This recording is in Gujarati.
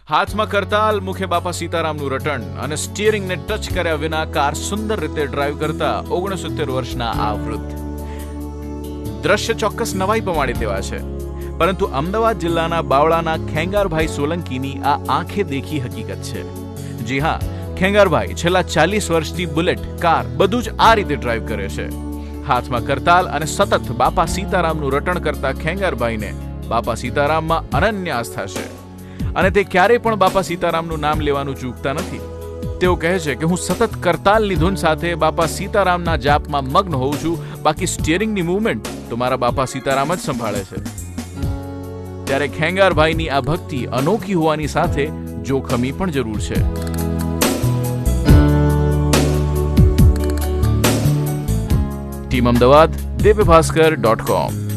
હાથમાં કરતાલ, મુખે બાપા સીતારામનું રટણ અને સ્ટીયરિંગને ટચ કર્યા વિના કાર સુંદર રીતે ડ્રાઈવ કરતા 69 વર્ષના આ વૃદ્ધ. દ્રશ્ય ચોક્કસ નવાઈ પમાડી દેવા છે, પરંતુ અમદાવાદ જિલ્લાના બાવળાના ખેંગારભાઈ સોલંકીની આ આંખે દેખી હકીકત છે. જી હા, ખેંગારભાઈ છેલ્લા 40 વર્ષથી બુલેટ, કાર બધું જ આ રીતે ડ્રાઈવ કરે છે. હાથમાં કરતાલ અને સતત બાપા સીતારામનું રટણ કરતા ખેંગારભાઈને બાપા સીતારામમાં અનન્ય આસ્થા છે અને તે ક્યારેય પણ બાપા સીતારામનું નામ લેવાનું ચૂકતા નથી. તેઓ કહે છે કે હું સતત કરતાલની ધૂન સાથે બાપા સીતારામના જાપમાં મગ્ન હોઉં છું, બાકી સ્ટીયરિંગની મૂવમેન્ટ તો મારા બાપા સીતારામ જ સંભાળે છે. ત્યારે ખેંગારભાઈની આ ભક્તિ અનોખી હોવાની સાથે જોખમી પણ જરૂર છે. ટીમ અમદાવાદ, દિવ્યભાસ્કર.com